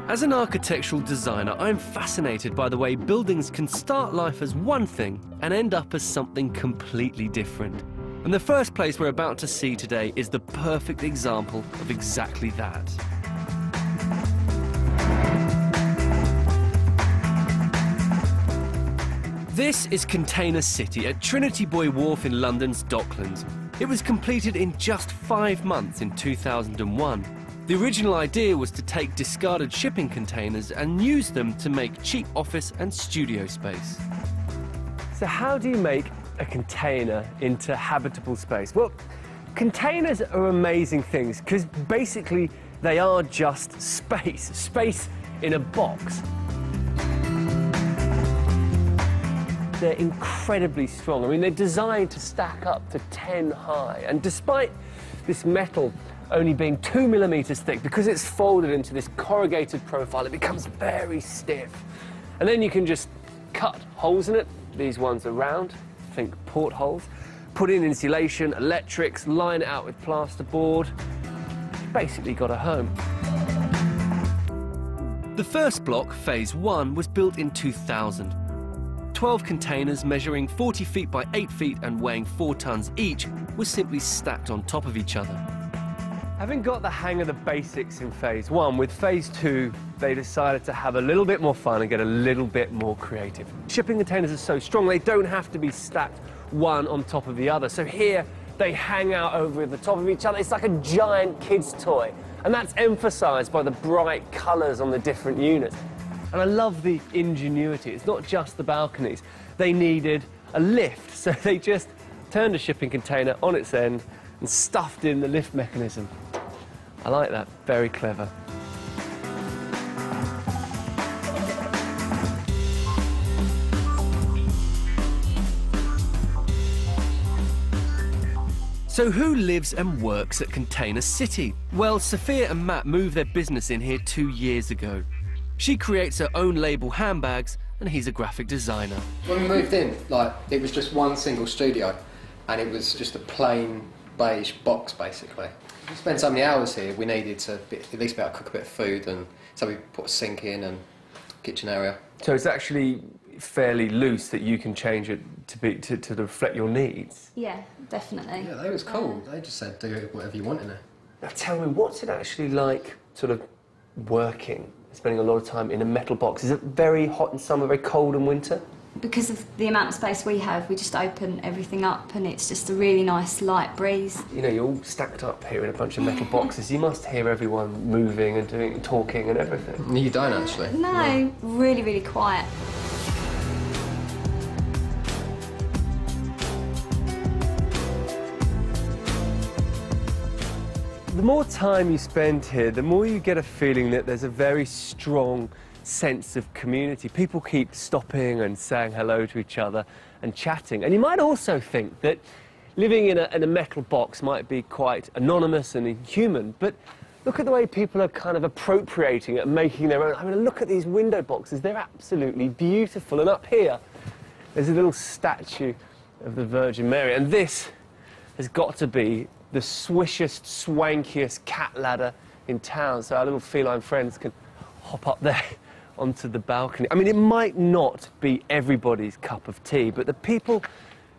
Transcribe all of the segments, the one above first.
As an architectural designer, I'm fascinated by the way buildings can start life as one thing and end up as something completely different. And the first place we're about to see today is the perfect example of exactly that. This is Container City at Trinity Buoy Wharf in London's Docklands. It was completed in just 5 months in 2001. The original idea was to take discarded shipping containers and use them to make cheap office and studio space. So how do you make a container into habitable space? Well, containers are amazing things because basically they are just space in a box. They're incredibly strong. I mean, they're designed to stack up to 10 high. And despite this metal only being 2 millimeters thick, because it's folded into this corrugated profile, it becomes very stiff. And then you can just cut holes in it. These ones are round, think portholes. Put in insulation, electrics, line it out with plasterboard. Basically got a home. The first block, Phase 1, was built in 2000. 12 containers measuring 40 feet by 8 feet and weighing 4 tons each were simply stacked on top of each other. Having got the hang of the basics in Phase 1, with Phase 2, they decided to have a little bit more fun and get a little bit more creative. Shipping containers are so strong, they don't have to be stacked one on top of the other. So here, they hang out over the top of each other. It's like a giant kid's toy. And that's emphasised by the bright colours on the different units. And I love the ingenuity. It's not just the balconies. They needed a lift, so they just turned a shipping container on its end and stuffed in the lift mechanism. I like that. Very clever. So who lives and works at Container City? Well, Sophia and Matt moved their business in here 2 years ago. She creates her own label handbags, and he's a graphic designer. When we moved in, it was just one single studio, and it was just a plain beige box, basically. We spent so many hours here, we needed to at least be able to cook a bit of food, and so we put a sink in and kitchen area. So it's actually fairly loose that you can change it to reflect your needs? Yeah, definitely. Yeah, that was cool. They just said do whatever you want in there. Now tell me, what's it actually like sort of working, spending a lot of time in a metal box? Is it very hot in summer, very cold in winter? Because of the amount of space we have, we just open everything up and it's just a really nice light breeze. You know, you're all stacked up here in a bunch of metal boxes. You must hear everyone moving and talking and everything. You don't, actually. No, really, really quiet. The more time you spend here, the more you get a feeling that there's a very strong sense of community. People keep stopping and saying hello to each other and chatting. And you might also think that living in a metal box might be quite anonymous and inhuman, but look at the way people are kind of appropriating it and making their own. I mean, look at these window boxes. They're absolutely beautiful. And up here, there's a little statue of the Virgin Mary. And this has got to be the swishest, swankiest cat ladder in town, so our little feline friends can hop up there onto the balcony. I mean, it might not be everybody's cup of tea, but the people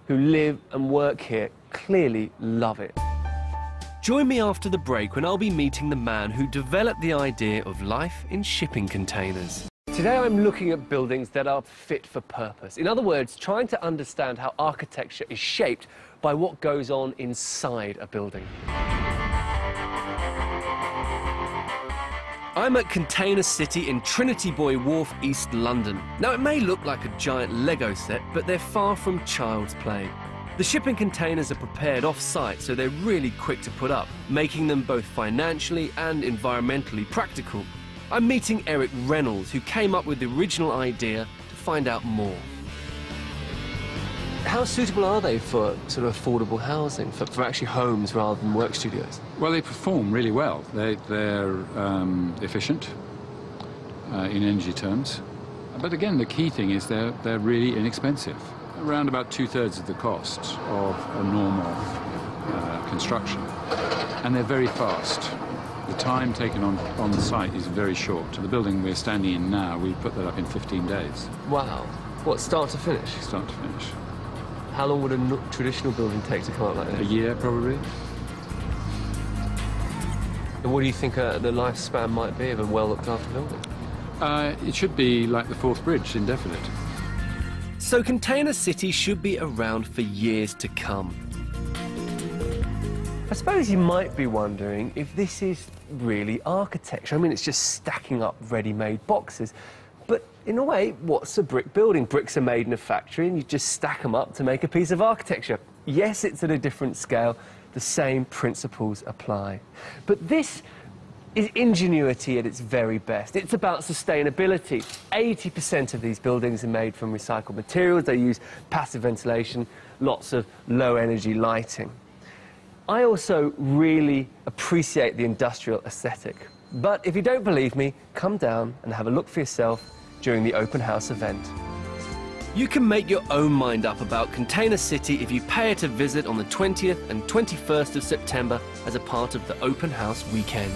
who live and work here clearly love it. Join me after the break when I'll be meeting the man who developed the idea of life in shipping containers. Today I'm looking at buildings that are fit for purpose. In other words, trying to understand how architecture is shaped by what goes on inside a building. I'm at Container City in Trinity Buoy Wharf, East London. Now, it may look like a giant Lego set, but they're far from child's play. The shipping containers are prepared off-site, so they're really quick to put up, making them both financially and environmentally practical. I'm meeting Eric Reynolds, who came up with the original idea, to find out more. How suitable are they for sort of affordable housing, for actually homes rather than work studios? Well, they perform really well. They're efficient in energy terms. But again, the key thing is they're really inexpensive. Around about 2/3 of the cost of a normal construction. And they're very fast. The time taken on the site is very short. The building we're standing in now, we put that up in 15 days. Wow. What, start to finish? Start to finish. How long would a traditional building take to come up like A this? year, probably. And what do you think the lifespan might be of a well-looked-after building? It should be like the Forth Bridge, indefinite. So Container City should be around for years to come. I suppose you might be wondering if this is really architecture. I mean, it's just stacking up ready-made boxes. But in a way, what's a brick building? Bricks are made in a factory and you just stack them up to make a piece of architecture. Yes, it's at a different scale. The same principles apply. But this is ingenuity at its very best. It's about sustainability. 80% of these buildings are made from recycled materials. They use passive ventilation, lots of low-energy lighting. I also really appreciate the industrial aesthetic. But if you don't believe me, come down and have a look for yourself during the open house event. You can make your own mind up about Container City if you pay it a visit on the 20th and 21st of September as a part of the open house weekend.